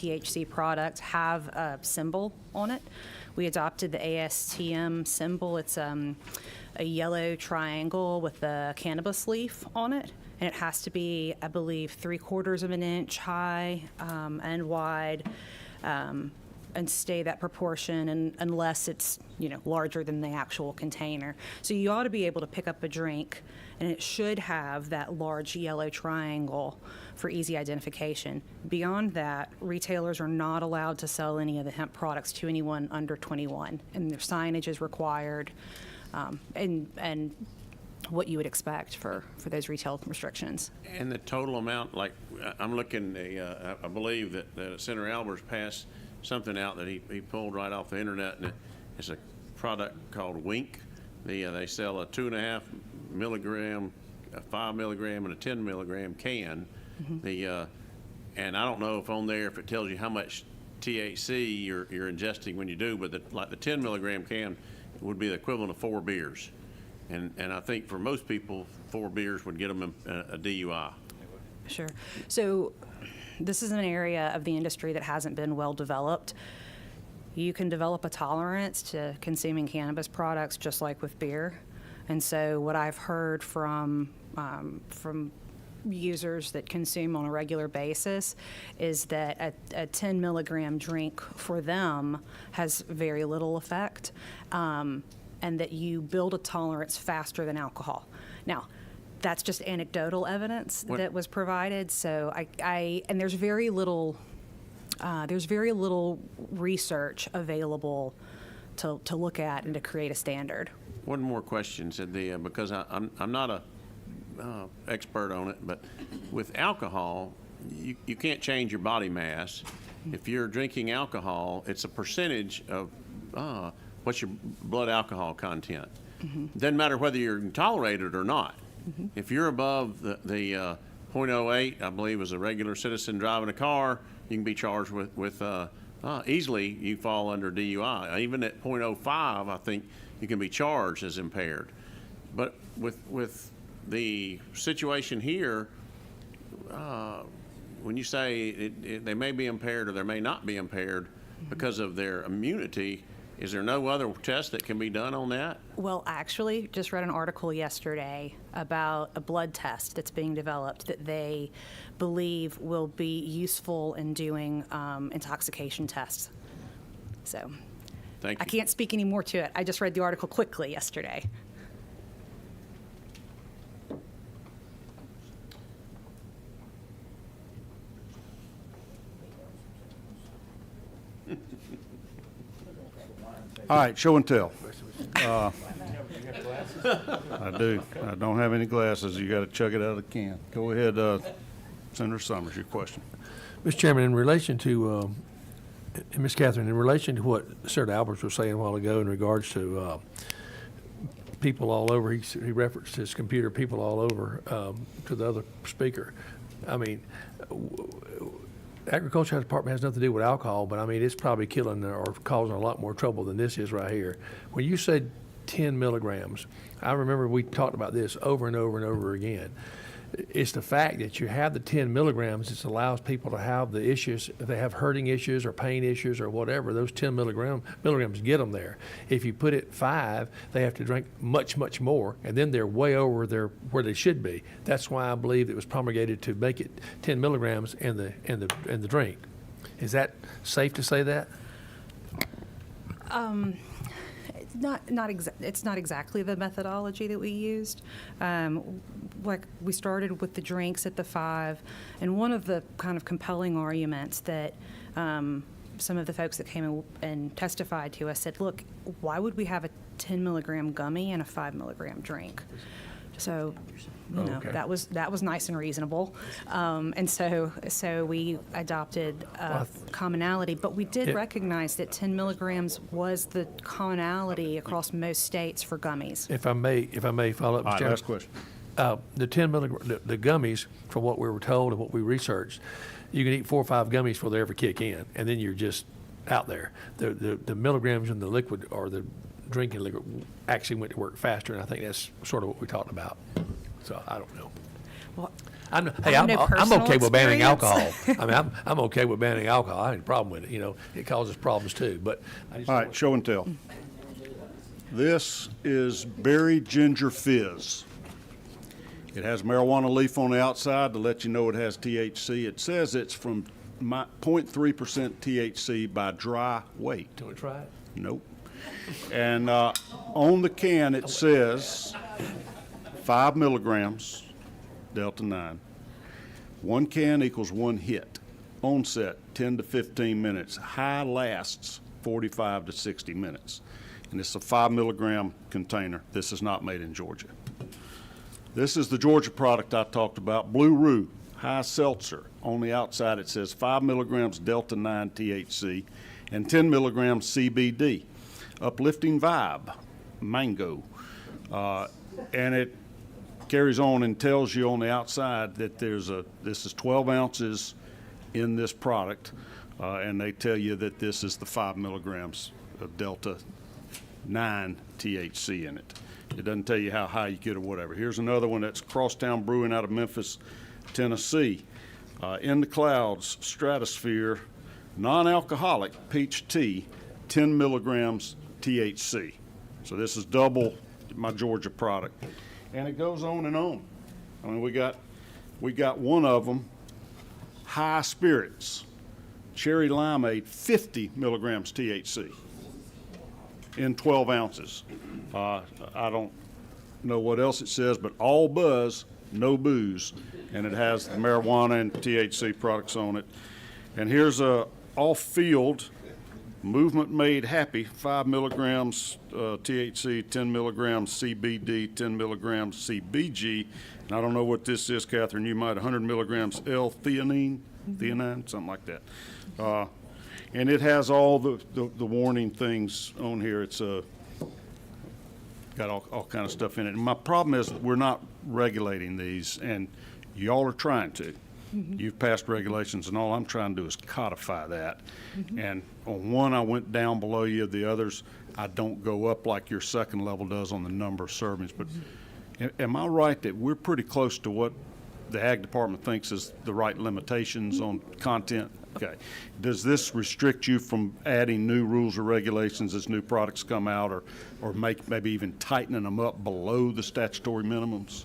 THC products have a symbol on it. We adopted the ASTM symbol. It's a yellow triangle with a cannabis leaf on it, and it has to be, I believe, 3/4 of an inch high and wide, and stay that proportion, and unless it's larger than the actual container. So you ought to be able to pick up a drink, and it should have that large yellow triangle for easy identification. Beyond that, retailers are not allowed to sell any of the hemp products to anyone under 21, and their signage is required, and what you would expect for those retail restrictions. And the total amount, like I'm looking, I believe that Senator Albers passed something out that he pulled right off the internet, and it's a product called Wink. They sell a 2.5 milligram, a 5 milligram, and a 10 milligram can. Mm-hmm. And I don't know if on there if it tells you how much THC you're ingesting when you do, but like the 10 milligram can would be the equivalent of 4 beers. And I think for most people, 4 beers would get them a DUI. Sure. So this is an area of the industry that hasn't been well developed. You can develop a tolerance to consuming cannabis products just like with beer. And so what I've heard from users that consume on a regular basis is that a 10 milligram drink for them has very little effect, and that you build a tolerance faster than alcohol. Now, that's just anecdotal evidence that was provided. So and there's very little research available to look at and to create a standard. One more question, because I'm not a expert on it, but with alcohol, you can't change your body mass. If you're drinking alcohol, it's a percentage of what's your blood alcohol content. Mm-hmm. Doesn't matter whether you're tolerated or not. Mm-hmm. If you're above the 0.08, I believe, as a regular citizen driving a car, you can be charged with easily you fall under DUI. Even at 0.05, I think you can be charged as impaired. But with the situation here, when you say they may be impaired or they may not be impaired because of their immunity, is there no other test that can be done on that? Well, actually, just read an article yesterday about a blood test that's being developed that they believe will be useful in doing intoxication tests. So Thank you. I can't speak any more to it. I just read the article quickly yesterday. All right, show and tell. I do. I don't have any glasses. You got to chug it out of the can. Go ahead, Senator Summers, your question. Mr. Chairman, in relation to, Ms. Catherine, in relation to what Senator Albers was saying a while ago in regards to people all over, he referenced his computer, people all over, to the other speaker. I mean, Agriculture Department has nothing to do with alcohol, but I mean, it's probably killing or causing a lot more trouble than this is right here. When you said 10 milligrams, I remember we talked about this over and over and over again. It's the fact that you have the 10 milligrams that allows people to have the issues, if they have hurting issues or pain issues or whatever, those 10 milligrams get them there. If you put it 5, they have to drink much, much more, and then they're way over where they should be. That's why I believe it was promulgated to make it 10 milligrams in the drink. Is that safe to say that? It's not exactly the methodology that we used. Like we started with the drinks at the 5, and one of the kind of compelling arguments that some of the folks that came and testified to us said, look, why would we have a 10 milligram gummy and a 5 milligram drink? So, Okay. that was nice and reasonable, and so we adopted commonality. But we did recognize that 10 milligrams was the commonality across most states for gummies. If I may follow up, Mr. Chairman. Last question. The 10 milligram, the gummies, from what we were told and what we researched, you can eat 4 or 5 gummies before they ever kick in, and then you're just out there. The milligrams in the liquid or the drinking liquid actually went to work faster, and I think that's sort of what we talked about. So I don't know. Well, Hey, have no I'm personal okay with banning experience. alcohol. I mean, I'm okay with banning alcohol. I have a problem with it. You know, it causes problems too. But I just All right, show and tell. This is berry ginger fizz. It has marijuana leaf on the outside to let you know it has THC. It says it's from 0.3% THC by dry weight. do we try it? Nope. And on the can, it says 5 milligrams Delta 9. 1 can equals 1 hit. Onset, 10 to 15 minutes. High lasts 45 to 60 minutes. And it's a 5 milligram container. This is not made in Georgia. This is the Georgia product I talked about, Blue Roo, high seltzer. On the outside, it says 5 milligrams Delta 9 THC and 10 milligrams CBD. Uplifting vibe, mango. And it carries on and tells you on the outside that this is 12 ounces in this product, and they tell you that this is the 5 milligrams of Delta 9 THC in it. It doesn't tell you how high you get or whatever. Here's another one that's Crosstown Brewing out of Memphis, Tennessee. In the Clouds, Stratosphere, non-alcoholic peach tea, 10 milligrams THC. So this is double my Georgia product. And it goes on and on. I mean, we got one of them, high spirits, cherry limeade, 50 milligrams THC in 12 ounces. I don't know what else it says, but all buzz, no booze, and it has the marijuana and THC products on it. And here's a off-field Movement Made Happy, 5 milligrams THC, 10 milligrams CBD, 10 milligrams CBG, and I don't know what this is, Catherine, you might, 100 milligrams L-theanine, something like that. And it has all the warning things on here. It's got all kind of stuff in it. And my problem is we're not regulating these, and y'all are trying to. You've passed regulations, and all I'm trying to do is codify that. And on one, I went down below you. The others, I don't go up like your second level does on the number of servings. But am I right that we're pretty close to what the Ag Department thinks is the right limitations on content? Okay. Does this restrict you from adding new rules or regulations as new products come out, or maybe even tightening them up below the statutory minimums?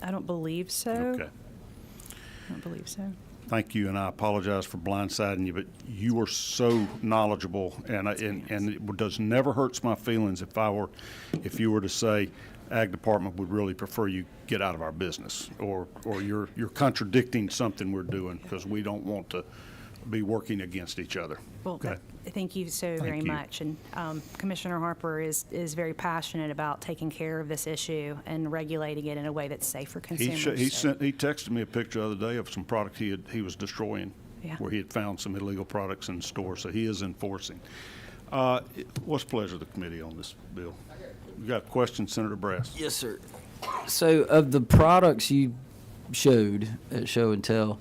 I don't believe so. Okay. I don't believe so. Thank you, and I apologize for blindsiding you, but you are so knowledgeable, and it does never hurts my feelings if you were to say, Ag Department would really prefer you get out of our business, or you're contradicting something we're doing, because we don't want to be working against each other. Well, Okay. thank you so very you. much. And Commissioner Harper is very passionate about taking care of this issue and regulating it in a way that's safe for consumers. He texted me a picture the other day of some product he was destroying, Yeah. where he had found some illegal products in the store, so he is enforcing. What's the pleasure of the committee on this bill? You got a question, Senator Brass? Yes, sir. So of the products you showed at Show and Tell,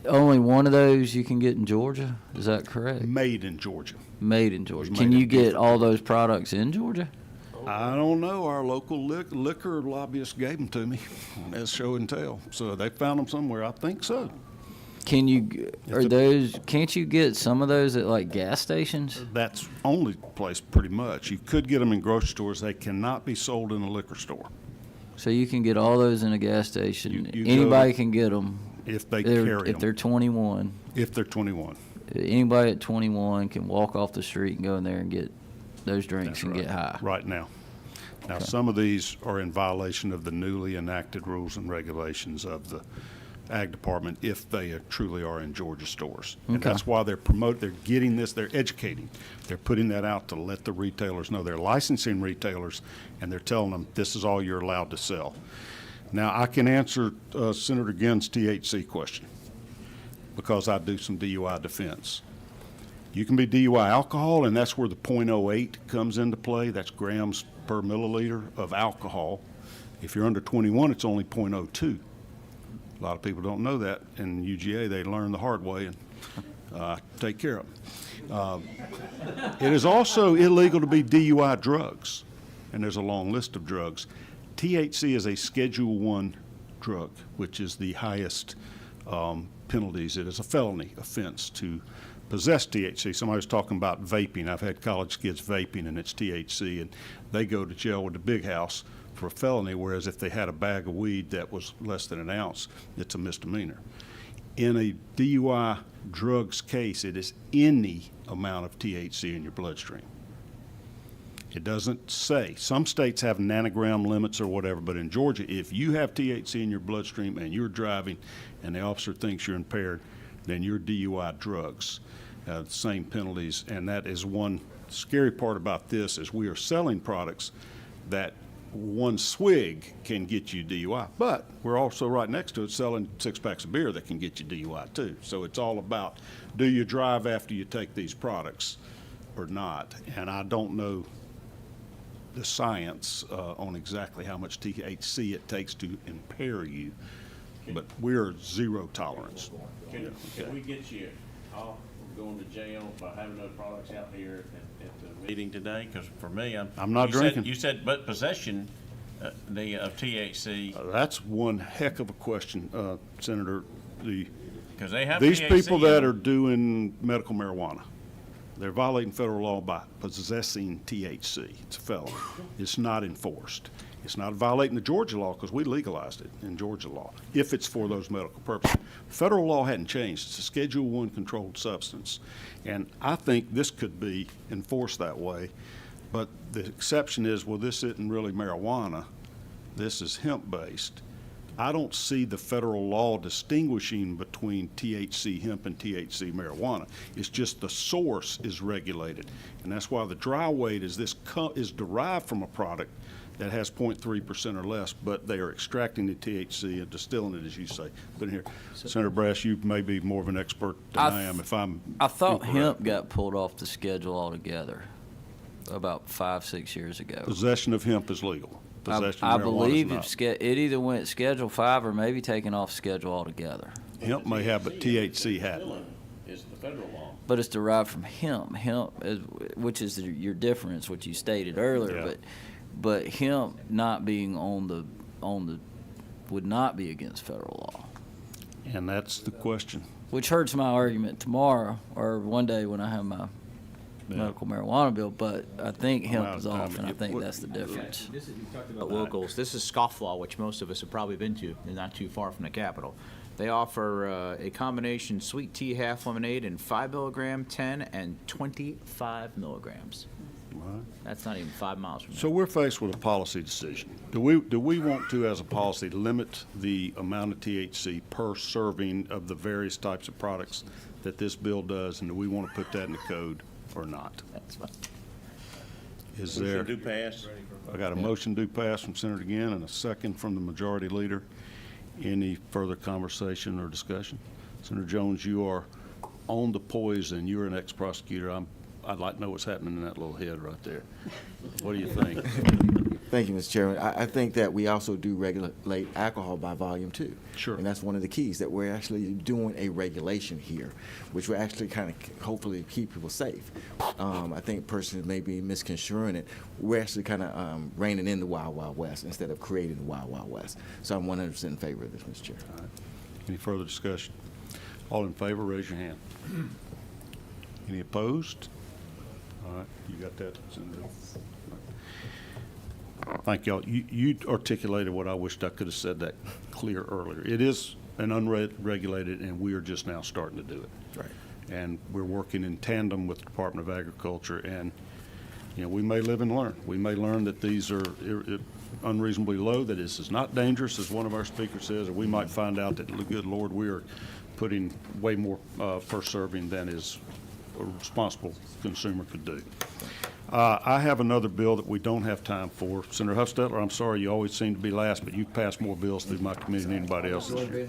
only one of those you can get in Georgia? Is that correct? Made in Georgia. Made in Georgia. Made Can in you get different- all those products in Georgia? I don't know. Our local liquor lobbyist gave them to me as Show and Tell. So they found them somewhere. I think so. Can you, can't you get some of those at like gas stations? That's only place pretty much. You could get them in grocery stores. They cannot be sold in a liquor store So you can get all those in a gas station. You Anybody can get them. if they carry them. If they're 21. If they're 21. Anybody at 21 can walk off the street and go in there and get those drinks That's and right. get high. Right now. Now, some of these are in violation of the newly enacted rules and regulations of the Ag Department if they truly are in Georgia stores. And Okay. that's why they're getting this, they're educating. They're putting that out to let the retailers know. They're licensing retailers, and they're telling them this is all you're allowed to sell. Now, I can answer Senator Ginn's THC question because I do some DUI defense. You can be DUI alcohol, and that's where the .08 comes into play. That's grams per milliliter of alcohol. If you're under 21, it's only .02. A lot of people don't know that. In UGA, they learn the hard way and take care of them. It is also illegal to be DUI drugs. and there's a long list of drugs. THC is a Schedule I drug, which is the highest penalties. It is a felony offense to possess THC. Somebody was talking about vaping. I've had college kids vaping, and it's THC, and they go to jail with the big house for a felony, whereas if they had a bag of weed that was less than an ounce, it's a misdemeanor. In a DUI drugs case, it is any amount of THC in your bloodstream. It doesn't say. Some states have nanogram limits or whatever, but in Georgia, if you have THC in your bloodstream and you're driving and the officer thinks you're impaired, then you're DUI drugs. Same penalties, and that is one scary part about this is we are selling products that one swig can get you DUI, but we're also right next to it selling 6 packs of beer that can get you DUI too. So it's all about, do you drive after you take these products or not? And I don't know the science on exactly how much THC it takes to impair you, but we're zero tolerance. Can we get you off from going to jail by having those products out here at the meeting today? Because for me, I'm not drinking. You said, but possession of THC. That's one heck of a question, Senator. Because they have These THC people in that them. are doing medical marijuana, they're violating federal law by possessing THC. It's a felony. It's not enforced. It's not violating the Georgia law because we legalized it in Georgia law if it's for those medical purposes. Federal law hadn't changed. It's a Schedule I controlled substance. And I think this could be enforced that way. But the exception is, well, this isn't really marijuana. This is hemp-based. I don't see the federal law distinguishing between THC hemp and THC marijuana. It's just the source is regulated. And that's why the dry weight is is derived from a product that has 0.3% or less, but they are extracting the THC and distilling it, as you say. But here, Senator Brass, you may be more of an expert than I am if I'm I thought incorrect. hemp got pulled off the schedule altogether about 5-6 years ago. Possession of hemp is legal. Possession I of marijuana believe is not. it either went Schedule 5 or maybe taken off schedule altogether. Hemp may have, but THC hadn't. Is the federal law. But it's derived from hemp. Hemp, which is your difference, what you stated earlier. Yeah. But hemp not being on the would not be against federal law. And that's the question. Which hurts my argument tomorrow or one day when I have my medical marijuana bill. But I think out hemp of is time. off, and I think What- that's the difference. This is, you talked about locals. This is Scofflaw, which most of us have probably been to. They're not too far from the Capitol. They offer a combination sweet tea half lemonade in 5 milligram, 10, and 25 milligrams. That's not even 5 miles from So here. we're faced with a policy decision. Do we want to, as a policy, limit the amount of THC per serving of the various types of products that this bill does, and do we want to put that in the code or not? That's fine. Is Motion there, do pass. I got a motion do pass from Senator Gann and a second from the majority leader. Any further conversation or discussion? Senator Jones, you are on the poison. You're an ex-prosecutor. I'd like to know what's happening in that little head right there. What do you think? Thank you, Mr. Chairman. I think that we also do regulate alcohol by volume too. Sure. And that's one of the keys, that we're actually doing a regulation here, which will actually kind of hopefully keep people safe. I think persons may be misconstruing it. We're actually kind of reining in the Wild Wild West instead of creating the Wild Wild West. So I'm 100% in favor of this, Mr. Chair. Any further discussion? All in favor, raise your hand. Any opposed? All right, you got that, Senator? Thank y'all. You articulated what I wished I could have said that clear earlier. It is an unregulated, and we are just now starting to do it. Right. And we're working in tandem with the Department of Agriculture, and, you know, we may live and learn. We may learn that these are unreasonably low, that this is not dangerous, as one of our speakers says, or we might find out that, good Lord, we are putting way more per serving than is a responsible consumer could do. I have another bill that we don't have time for. Senator Huffstetler, I'm sorry, you always seem to be last, but you've passed more bills through my committee than anybody else this year.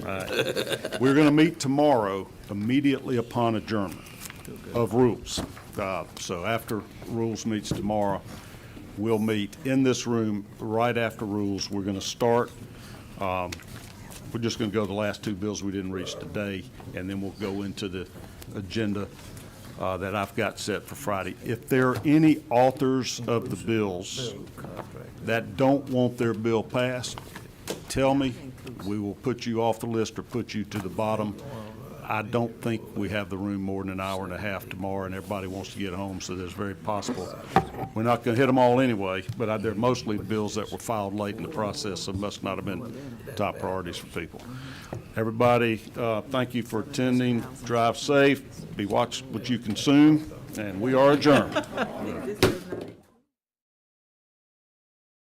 All right. We're going to meet tomorrow immediately upon adjournment of rules. So after rules meets tomorrow, we'll meet in this room right after rules. We're going to start. We're just going to go the last two bills we didn't reach today, and then we'll go into the agenda that I've got set for Friday. If there are any authors of the bills that don't want their bill passed, tell me. We will put you off the list or put you to the bottom. I don't think we have the room more than an hour and a half tomorrow, and everybody wants to get home, so there's very possible. We're not going to hit them all anyway, but they're mostly bills that were filed late in the process, so must not have been top priorities for people. Everybody, thank you for attending. Drive safe. Watch what you consume, and we are adjourned.